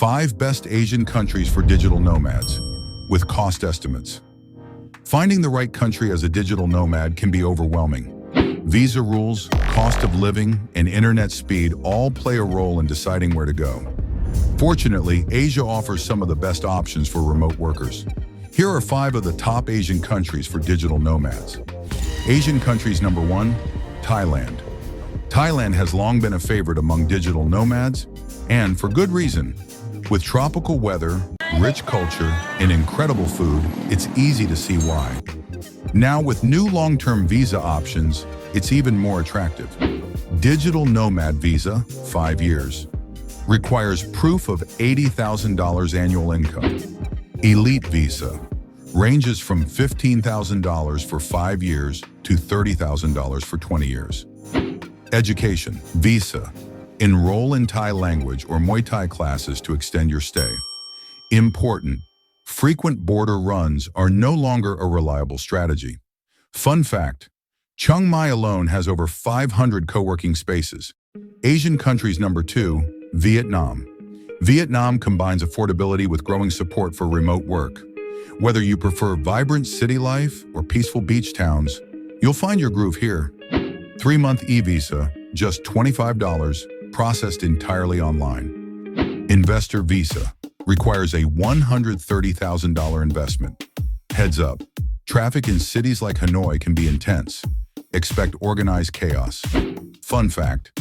5 best Asian countries for digital nomads, with cost estimates. Finding the right country as a digital nomad can be overwhelming. Visa rules, cost of living, and internet speed all play a role in deciding where to go. Fortunately, Asia offers some of the best options for remote workers. Here are 5 of the top Asian countries for digital nomads. Asian countries number 1, Thailand. Thailand has long been a favorite among digital nomads, and for good reason. With tropical weather, rich culture, and incredible food, it's easy to see why. Now, with new long-term visa options, it's even more attractive. Digital Nomad Visa, 5 years. Requires proof of $80,000 annual income. Elite Visa. Ranges from $15,000 for 5 years to $30,000 for 20 years. Education Visa. Enroll in Thai language or Muay Thai classes to extend your stay. Important. Frequent border runs are no longer a reliable strategy. Fun fact, Chiang Mai alone has over 500 co-working spaces. Asian countries number 2, Vietnam. Vietnam combines affordability with growing support for remote work. Whether you prefer vibrant city life or peaceful beach towns, you'll find your groove here. 3-month e-visa, just $25, processed entirely online. Investor Visa. Requires a $130,000 investment. Heads up, traffic in cities like Hanoi can be intense. Expect organized chaos. Fun fact,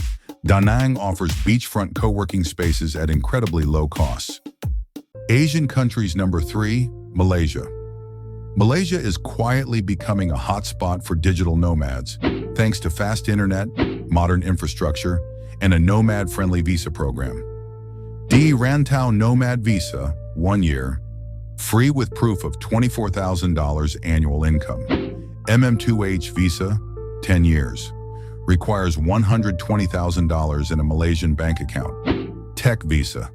Da Nang offers beachfront co-working spaces at incredibly low costs. Asian countries number 3, Malaysia. Malaysia is quietly becoming a hotspot for digital nomads, thanks to fast internet, modern infrastructure, and a nomad-friendly visa program. D Rantau Nomad Visa, 1 year, free with proof of $24,000 annual income. MM2H Visa, 10 years, requires $120,000 in a Malaysian bank account. Tech Visa,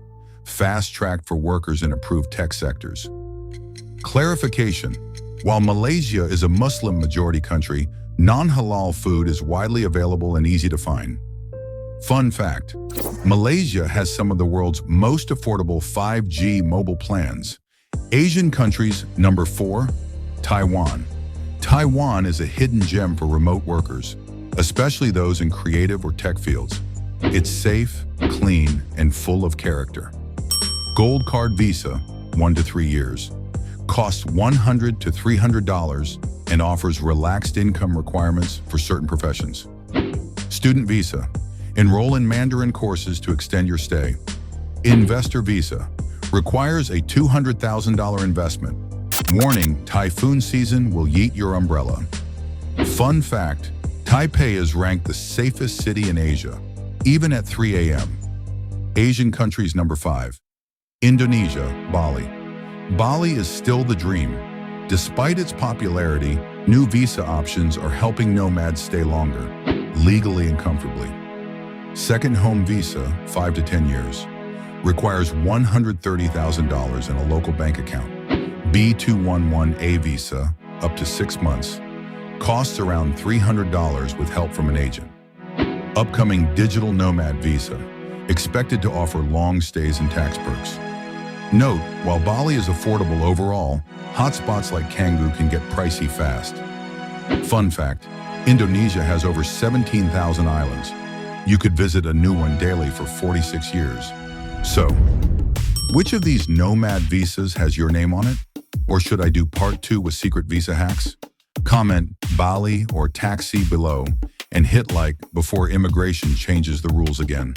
fast-tracked for workers in approved tech sectors. Clarification, while Malaysia is a Muslim-majority country, non-halal food is widely available and easy to find. Fun fact, Malaysia has some of the world's most affordable 5G mobile plans. Asian countries number 4, Taiwan. Taiwan is a hidden gem for remote workers, especially those in creative or tech fields. It's safe, clean, and full of character. Gold Card Visa, 1 to 3 years. Costs $100 to $300 and offers relaxed income requirements for certain professions. Student Visa. Enroll in Mandarin courses to extend your stay. Investor Visa. Requires a $200,000 investment. Warning, typhoon season will yeet your umbrella. Fun fact, Taipei is ranked the safest city in Asia, even at 3 a.m. Asian countries number 5. Indonesia, Bali. Bali is still the dream. Despite its popularity, new visa options are helping nomads stay longer, legally and comfortably. Second home visa, 5 to 10 years. Requires $130,000 in a local bank account. B211A visa, up to 6 months. Costs around $300 with help from an agent. Upcoming digital nomad visa, expected to offer long stays and tax perks. Note, while Bali is affordable overall, hotspots like Canggu can get pricey fast. Fun fact, Indonesia has over 17,000 islands. You could visit a new one daily for 46 years. So, which of these nomad visas has your name on it? Or should I do part 2 with secret visa hacks? Comment Bali or taxi below and hit like before immigration changes the rules again.